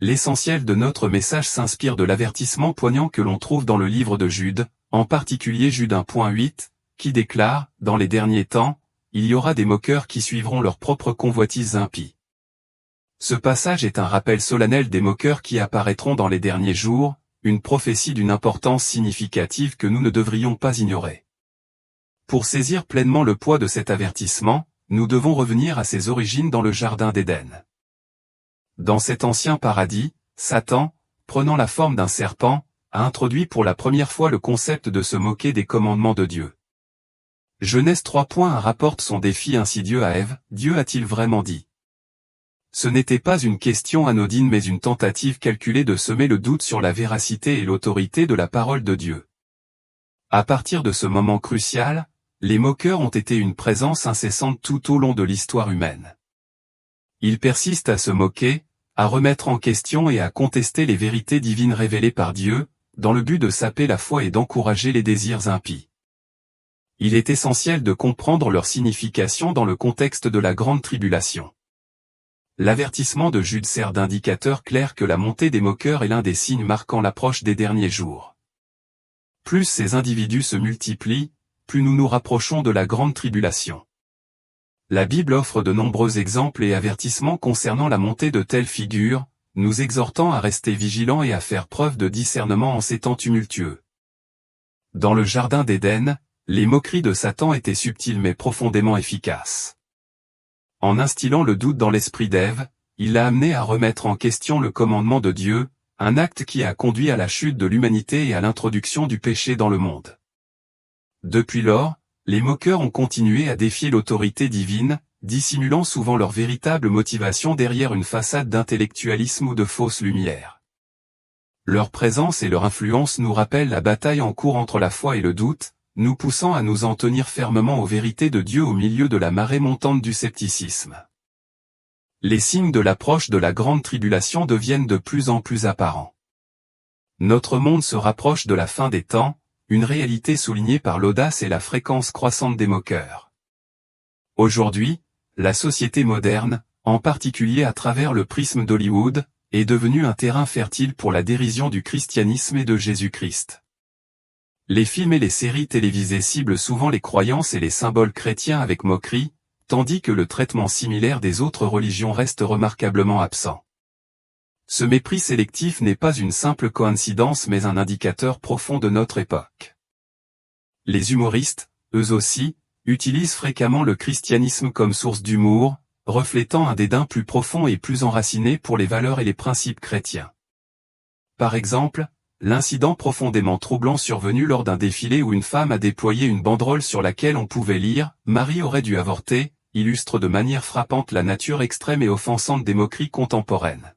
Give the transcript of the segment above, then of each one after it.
L'essentiel de notre message s'inspire de l'avertissement poignant que l'on trouve dans le livre de Jude, en particulier Jude 1.8, qui déclare, dans les derniers temps, il y aura des moqueurs qui suivront leurs propres convoitises impies. Ce passage est un rappel solennel des moqueurs qui apparaîtront dans les derniers jours, une prophétie d'une importance significative que nous ne devrions pas ignorer. Pour saisir pleinement le poids de cet avertissement, nous devons revenir à ses origines dans le Jardin d'Éden. Dans cet ancien paradis, Satan, prenant la forme d'un serpent, a introduit pour la première fois le concept de se moquer des commandements de Dieu. Genèse 3.1 rapporte son défi insidieux à Ève, Dieu a-t-il vraiment dit? Ce n'était pas une question anodine mais une tentative calculée de semer le doute sur la véracité et l'autorité de la parole de Dieu. À partir de ce moment crucial, les moqueurs ont été une présence incessante tout au long de l'histoire humaine. Ils persistent à se moquer, à remettre en question et à contester les vérités divines révélées par Dieu, dans le but de saper la foi et d'encourager les désirs impies. Il est essentiel de comprendre leur signification dans le contexte de la grande tribulation. L'avertissement de Jude sert d'indicateur clair que la montée des moqueurs est l'un des signes marquant l'approche des derniers jours. Plus ces individus se multiplient, plus nous nous rapprochons de la grande tribulation. La Bible offre de nombreux exemples et avertissements concernant la montée de telles figures, nous exhortant à rester vigilants et à faire preuve de discernement en ces temps tumultueux. Dans le Jardin d'Éden, les moqueries de Satan étaient subtiles mais profondément efficaces. En instillant le doute dans l'esprit d'Ève, il l'a amené à remettre en question le commandement de Dieu, un acte qui a conduit à la chute de l'humanité et à l'introduction du péché dans le monde. Depuis lors, les moqueurs ont continué à défier l'autorité divine, dissimulant souvent leur véritable motivation derrière une façade d'intellectualisme ou de fausse lumière. Leur présence et leur influence nous rappellent la bataille en cours entre la foi et le doute, nous poussant à nous en tenir fermement aux vérités de Dieu au milieu de la marée montante du scepticisme. Les signes de l'approche de la grande tribulation deviennent de plus en plus apparents. Notre monde se rapproche de la fin des temps, une réalité soulignée par l'audace et la fréquence croissante des moqueurs. Aujourd'hui, la société moderne, en particulier à travers le prisme d'Hollywood, est devenue un terrain fertile pour la dérision du christianisme et de Jésus-Christ. Les films et les séries télévisées ciblent souvent les croyances et les symboles chrétiens avec moquerie, tandis que le traitement similaire des autres religions reste remarquablement absent. Ce mépris sélectif n'est pas une simple coïncidence mais un indicateur profond de notre époque. Les humoristes, eux aussi, utilisent fréquemment le christianisme comme source d'humour, reflétant un dédain plus profond et plus enraciné pour les valeurs et les principes chrétiens. Par exemple, l'incident profondément troublant survenu lors d'un défilé où une femme a déployé une banderole sur laquelle on pouvait lire « Marie aurait dû avorter » illustre de manière frappante la nature extrême et offensante des moqueries contemporaines.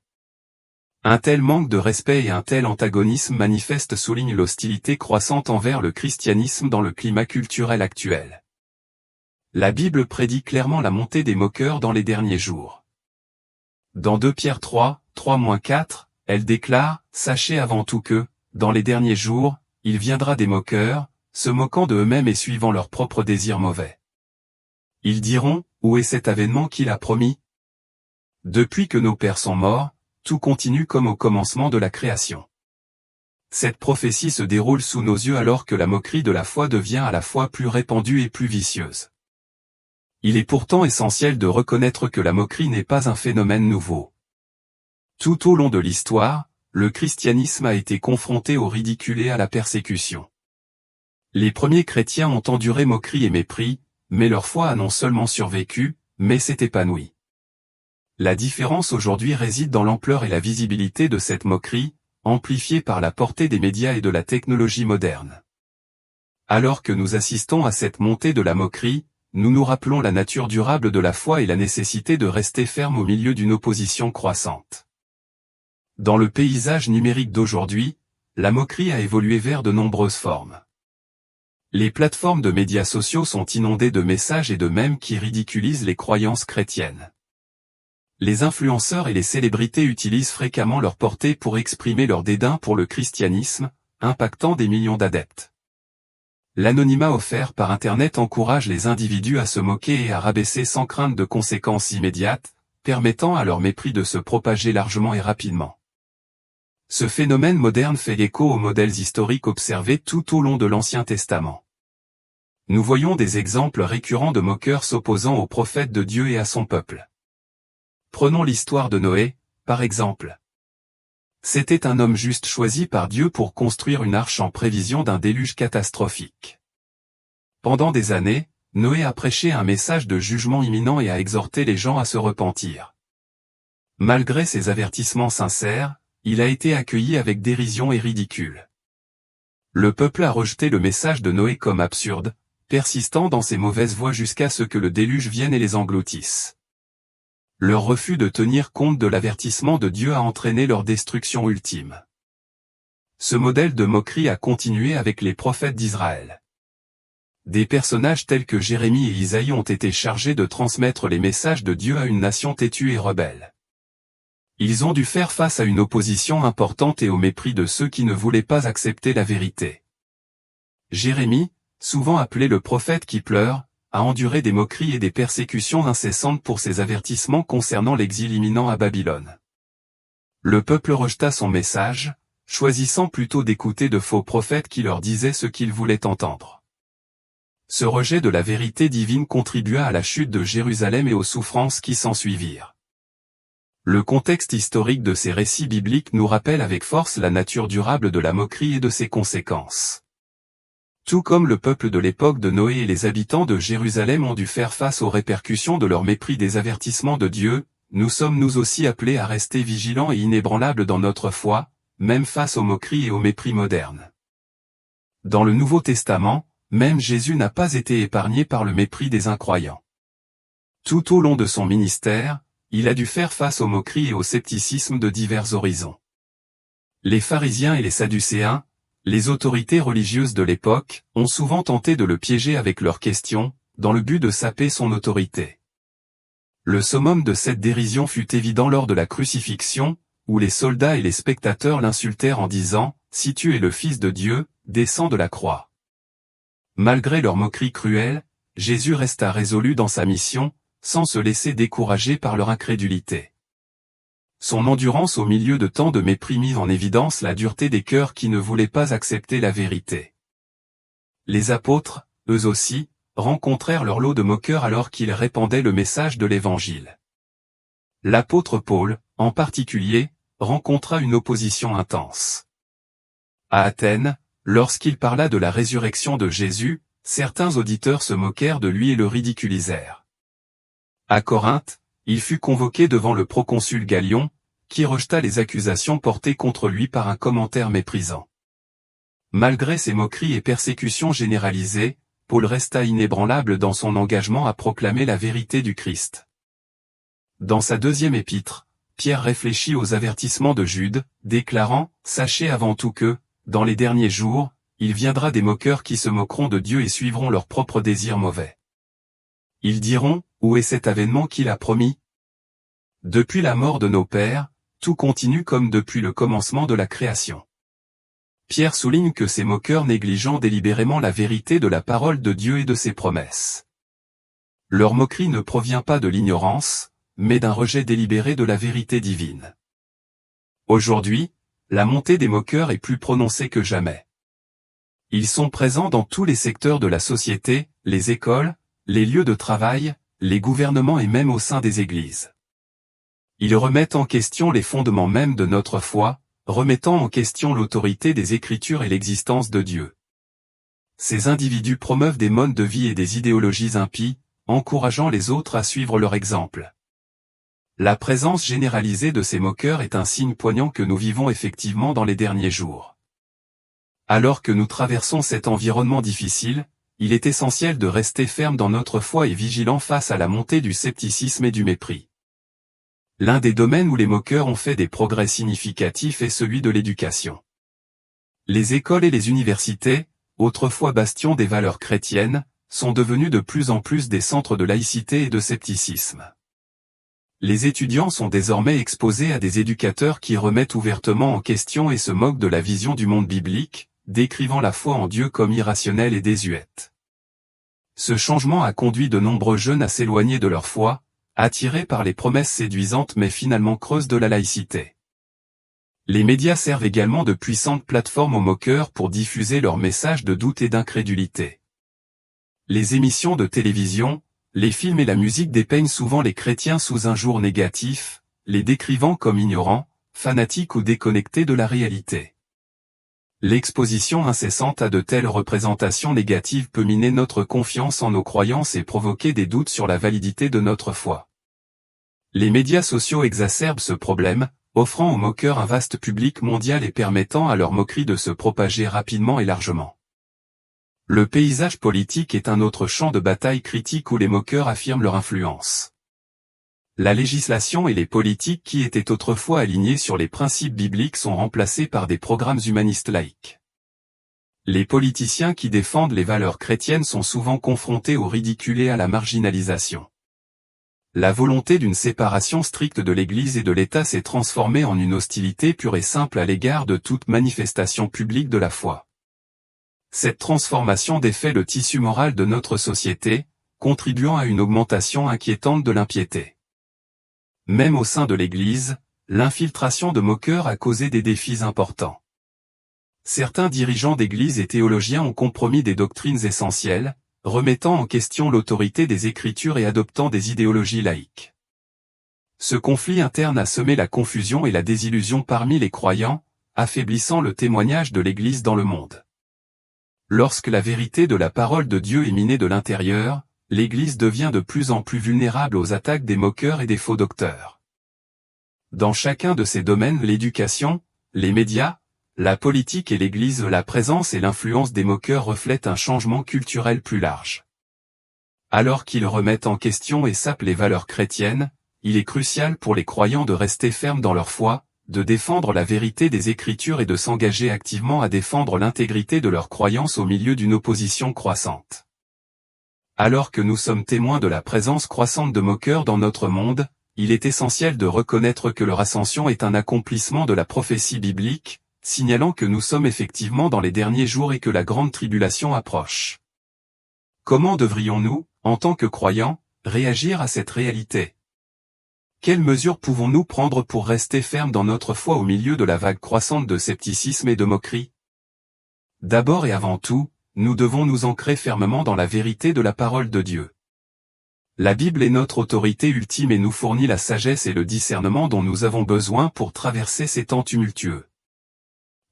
Un tel manque de respect et un tel antagonisme manifeste soulignent l'hostilité croissante envers le christianisme dans le climat culturel actuel. La Bible prédit clairement la montée des moqueurs dans les derniers jours. Dans 2 Pierre 3, 3-4, elle déclare « Sachez avant tout que, dans les derniers jours, il viendra des moqueurs, se moquant de eux-mêmes et suivant leurs propres désirs mauvais. Ils diront, où est cet avènement qu'il a promis? Depuis que nos pères sont morts, tout continue comme au commencement de la création. » Cette prophétie se déroule sous nos yeux alors que la moquerie de la foi devient à la fois plus répandue et plus vicieuse. Il est pourtant essentiel de reconnaître que la moquerie n'est pas un phénomène nouveau. Tout au long de l'histoire, le christianisme a été confronté au ridicule et à la persécution. Les premiers chrétiens ont enduré moquerie et mépris, mais leur foi a non seulement survécu, mais s'est épanouie. La différence aujourd'hui réside dans l'ampleur et la visibilité de cette moquerie, amplifiée par la portée des médias et de la technologie moderne. Alors que nous assistons à cette montée de la moquerie, nous nous rappelons la nature durable de la foi et la nécessité de rester ferme au milieu d'une opposition croissante. Dans le paysage numérique d'aujourd'hui, la moquerie a évolué vers de nombreuses formes. Les plateformes de médias sociaux sont inondées de messages et de mèmes qui ridiculisent les croyances chrétiennes. Les influenceurs et les célébrités utilisent fréquemment leur portée pour exprimer leur dédain pour le christianisme, impactant des millions d'adeptes. L'anonymat offert par Internet encourage les individus à se moquer et à rabaisser sans crainte de conséquences immédiates, permettant à leur mépris de se propager largement et rapidement. Ce phénomène moderne fait écho aux modèles historiques observés tout au long de l'Ancien Testament. Nous voyons des exemples récurrents de moqueurs s'opposant aux prophètes de Dieu et à son peuple. Prenons l'histoire de Noé, par exemple. C'était un homme juste choisi par Dieu pour construire une arche en prévision d'un déluge catastrophique. Pendant des années, Noé a prêché un message de jugement imminent et a exhorté les gens à se repentir. Malgré ses avertissements sincères, il a été accueilli avec dérision et ridicule. Le peuple a rejeté le message de Noé comme absurde, persistant dans ses mauvaises voies jusqu'à ce que le déluge vienne et les engloutisse. Leur refus de tenir compte de l'avertissement de Dieu a entraîné leur destruction ultime. Ce modèle de moquerie a continué avec les prophètes d'Israël. Des personnages tels que Jérémie et Isaïe ont été chargés de transmettre les messages de Dieu à une nation têtue et rebelle. Ils ont dû faire face à une opposition importante et au mépris de ceux qui ne voulaient pas accepter la vérité. Jérémie, souvent appelé le prophète qui pleure, a enduré des moqueries et des persécutions incessantes pour ses avertissements concernant l'exil imminent à Babylone. Le peuple rejeta son message, choisissant plutôt d'écouter de faux prophètes qui leur disaient ce qu'ils voulaient entendre. Ce rejet de la vérité divine contribua à la chute de Jérusalem et aux souffrances qui s'ensuivirent. Le contexte historique de ces récits bibliques nous rappelle avec force la nature durable de la moquerie et de ses conséquences. Tout comme le peuple de l'époque de Noé et les habitants de Jérusalem ont dû faire face aux répercussions de leur mépris des avertissements de Dieu, nous sommes nous aussi appelés à rester vigilants et inébranlables dans notre foi, même face aux moqueries et aux mépris modernes. Dans le Nouveau Testament, même Jésus n'a pas été épargné par le mépris des incroyants. Tout au long de son ministère, il a dû faire face aux moqueries et au scepticisme de divers horizons. Les pharisiens et les sadducéens, les autorités religieuses de l'époque, ont souvent tenté de le piéger avec leurs questions, dans le but de saper son autorité. Le summum de cette dérision fut évident lors de la crucifixion, où les soldats et les spectateurs l'insultèrent en disant « Si tu es le Fils de Dieu, descends de la croix ». Malgré leur moquerie cruelle, Jésus resta résolu dans sa mission, sans se laisser décourager par leur incrédulité. Son endurance au milieu de tant de mépris mit en évidence la dureté des cœurs qui ne voulaient pas accepter la vérité. Les apôtres, eux aussi, rencontrèrent leur lot de moqueurs alors qu'ils répandaient le message de l'Évangile. L'apôtre Paul, en particulier, rencontra une opposition intense. À Athènes, lorsqu'il parla de la résurrection de Jésus, certains auditeurs se moquèrent de lui et le ridiculisèrent. À Corinthe, il fut convoqué devant le proconsul Galion, qui rejeta les accusations portées contre lui par un commentaire méprisant. Malgré ces moqueries et persécutions généralisées, Paul resta inébranlable dans son engagement à proclamer la vérité du Christ. Dans sa deuxième épître, Pierre réfléchit aux avertissements de Jude, déclarant « Sachez avant tout que, dans les derniers jours, il viendra des moqueurs qui se moqueront de Dieu et suivront leurs propres désirs mauvais. Ils diront, où est cet avènement qu'il a promis? Depuis la mort de nos pères, tout continue comme depuis le commencement de la création. » Pierre souligne que ces moqueurs négligent délibérément la vérité de la parole de Dieu et de ses promesses. Leur moquerie ne provient pas de l'ignorance, mais d'un rejet délibéré de la vérité divine. Aujourd'hui, la montée des moqueurs est plus prononcée que jamais. Ils sont présents dans tous les secteurs de la société, les écoles, les lieux de travail, les gouvernements et même au sein des églises. Ils remettent en question les fondements mêmes de notre foi, remettant en question l'autorité des Écritures et l'existence de Dieu. Ces individus promeuvent des modes de vie et des idéologies impies, encourageant les autres à suivre leur exemple. La présence généralisée de ces moqueurs est un signe poignant que nous vivons effectivement dans les derniers jours. Alors que nous traversons cet environnement difficile, il est essentiel de rester ferme dans notre foi et vigilant face à la montée du scepticisme et du mépris. L'un des domaines où les moqueurs ont fait des progrès significatifs est celui de l'éducation. Les écoles et les universités, autrefois bastions des valeurs chrétiennes, sont devenus de plus en plus des centres de laïcité et de scepticisme. Les étudiants sont désormais exposés à des éducateurs qui remettent ouvertement en question et se moquent de la vision du monde biblique, décrivant la foi en Dieu comme irrationnelle et désuète. Ce changement a conduit de nombreux jeunes à s'éloigner de leur foi, attirés par les promesses séduisantes mais finalement creuses de la laïcité. Les médias servent également de puissantes plateformes aux moqueurs pour diffuser leurs messages de doute et d'incrédulité. Les émissions de télévision, les films et la musique dépeignent souvent les chrétiens sous un jour négatif, les décrivant comme ignorants, fanatiques ou déconnectés de la réalité. L'exposition incessante à de telles représentations négatives peut miner notre confiance en nos croyances et provoquer des doutes sur la validité de notre foi. Les médias sociaux exacerbent ce problème, offrant aux moqueurs un vaste public mondial et permettant à leur moquerie de se propager rapidement et largement. Le paysage politique est un autre champ de bataille critique où les moqueurs affirment leur influence. La législation et les politiques qui étaient autrefois alignés sur les principes bibliques sont remplacés par des programmes humanistes laïques. Les politiciens qui défendent les valeurs chrétiennes sont souvent confrontés au ridicule et à la marginalisation. La volonté d'une séparation stricte de l'Église et de l'État s'est transformée en une hostilité pure et simple à l'égard de toute manifestation publique de la foi. Cette transformation défait le tissu moral de notre société, contribuant à une augmentation inquiétante de l'impiété. Même au sein de l'Église, l'infiltration de moqueurs a causé des défis importants. Certains dirigeants d'Église et théologiens ont compromis des doctrines essentielles, remettant en question l'autorité des Écritures et adoptant des idéologies laïques. Ce conflit interne a semé la confusion et la désillusion parmi les croyants, affaiblissant le témoignage de l'Église dans le monde. Lorsque la vérité de la parole de Dieu est minée de l'intérieur, l'Église devient de plus en plus vulnérable aux attaques des moqueurs et des faux docteurs. Dans chacun de ces domaines, l'éducation, les médias, la politique et l'Église, la présence et l'influence des moqueurs reflètent un changement culturel plus large. Alors qu'ils remettent en question et sapent les valeurs chrétiennes, il est crucial pour les croyants de rester fermes dans leur foi, de défendre la vérité des Écritures et de s'engager activement à défendre l'intégrité de leurs croyances au milieu d'une opposition croissante. Alors que nous sommes témoins de la présence croissante de moqueurs dans notre monde, il est essentiel de reconnaître que leur ascension est un accomplissement de la prophétie biblique, signalant que nous sommes effectivement dans les derniers jours et que la grande tribulation approche. Comment devrions-nous, en tant que croyants, réagir à cette réalité ? Quelles mesures pouvons-nous prendre pour rester fermes dans notre foi au milieu de la vague croissante de scepticisme et de moquerie ? D'abord et avant tout, nous devons nous ancrer fermement dans la vérité de la parole de Dieu. La Bible est notre autorité ultime et nous fournit la sagesse et le discernement dont nous avons besoin pour traverser ces temps tumultueux.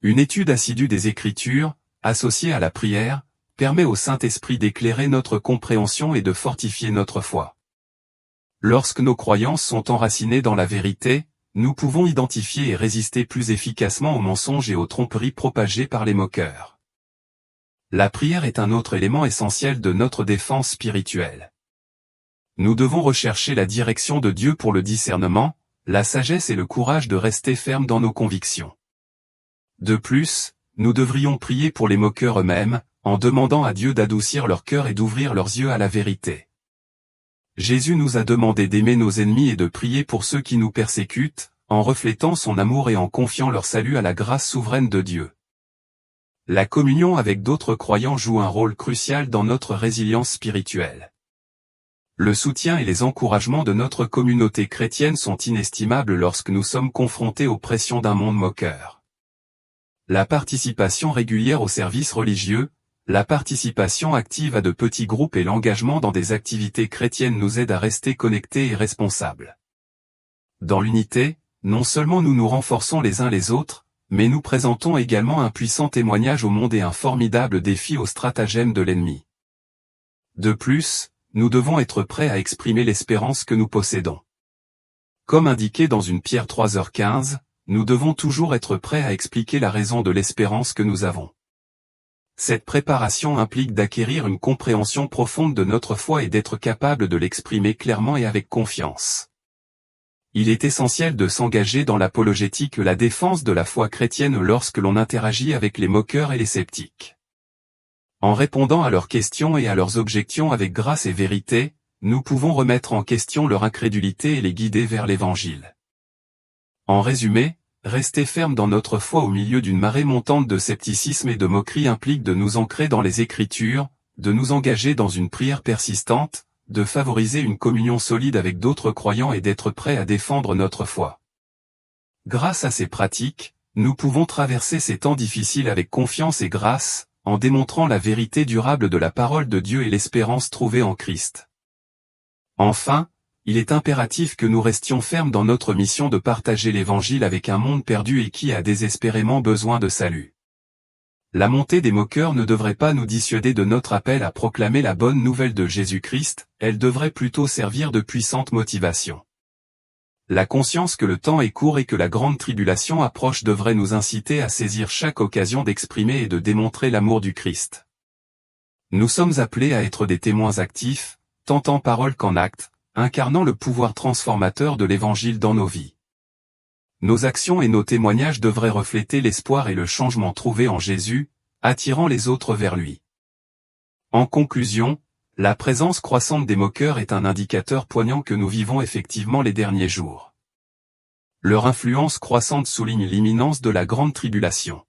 Une étude assidue des Écritures, associée à la prière, permet au Saint-Esprit d'éclairer notre compréhension et de fortifier notre foi. Lorsque nos croyances sont enracinées dans la vérité, nous pouvons identifier et résister plus efficacement aux mensonges et aux tromperies propagées par les moqueurs. La prière est un autre élément essentiel de notre défense spirituelle. Nous devons rechercher la direction de Dieu pour le discernement, la sagesse et le courage de rester fermes dans nos convictions. De plus, nous devrions prier pour les moqueurs eux-mêmes, en demandant à Dieu d'adoucir leur cœur et d'ouvrir leurs yeux à la vérité. Jésus nous a demandé d'aimer nos ennemis et de prier pour ceux qui nous persécutent, en reflétant son amour et en confiant leur salut à la grâce souveraine de Dieu. La communion avec d'autres croyants joue un rôle crucial dans notre résilience spirituelle. Le soutien et les encouragements de notre communauté chrétienne sont inestimables lorsque nous sommes confrontés aux pressions d'un monde moqueur. La participation régulière aux services religieux, la participation active à de petits groupes et l'engagement dans des activités chrétiennes nous aident à rester connectés et responsables. Dans l'unité, non seulement nous nous renforçons les uns les autres, mais nous présentons également un puissant témoignage au monde et un formidable défi aux stratagèmes de l'ennemi. De plus, nous devons être prêts à exprimer l'espérance que nous possédons. Comme indiqué dans une Pierre 3h15, nous devons toujours être prêts à expliquer la raison de l'espérance que nous avons. Cette préparation implique d'acquérir une compréhension profonde de notre foi et d'être capable de l'exprimer clairement et avec confiance. Il est essentiel de s'engager dans l'apologétique, la défense de la foi chrétienne lorsque l'on interagit avec les moqueurs et les sceptiques. En répondant à leurs questions et à leurs objections avec grâce et vérité, nous pouvons remettre en question leur incrédulité et les guider vers l'Évangile. En résumé, rester ferme dans notre foi au milieu d'une marée montante de scepticisme et de moquerie implique de nous ancrer dans les Écritures, de nous engager dans une prière persistante, de favoriser une communion solide avec d'autres croyants et d'être prêts à défendre notre foi. Grâce à ces pratiques, Nous pouvons traverser ces temps difficiles avec confiance et grâce, en démontrant la vérité durable de la parole de Dieu et l'espérance trouvée en Christ. Enfin, il est impératif que nous restions fermes dans notre mission de partager l'Évangile avec un monde perdu et qui a désespérément besoin de salut. La montée des moqueurs ne devrait pas nous dissuader de notre appel à proclamer la bonne nouvelle de Jésus-Christ, elle devrait plutôt servir de puissante motivation. La conscience que le temps est court et que la grande tribulation approche devrait nous inciter à saisir chaque occasion d'exprimer et de démontrer l'amour du Christ. Nous sommes appelés à être des témoins actifs, tant en parole qu'en acte, incarnant le pouvoir transformateur de l'Évangile dans nos vies. Nos actions et nos témoignages devraient refléter l'espoir et le changement trouvé en Jésus, attirant les autres vers lui. En conclusion, la présence croissante des moqueurs est un indicateur poignant que nous vivons effectivement les derniers jours. Leur influence croissante souligne l'imminence de la grande tribulation.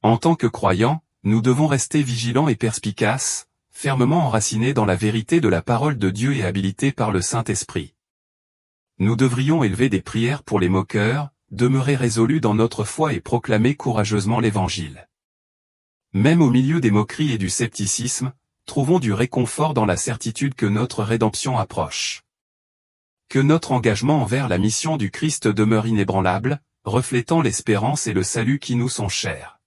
En tant que croyants, nous devons rester vigilants et perspicaces, fermement enracinés dans la vérité de la parole de Dieu et habilités par le Saint-Esprit. Nous devrions élever des prières pour les moqueurs, demeurer résolus dans notre foi et proclamer courageusement l'Évangile. Même au milieu des moqueries et du scepticisme, trouvons du réconfort dans la certitude que notre rédemption approche. Que notre engagement envers la mission du Christ demeure inébranlable, reflétant l'espérance et le salut qui nous sont chers.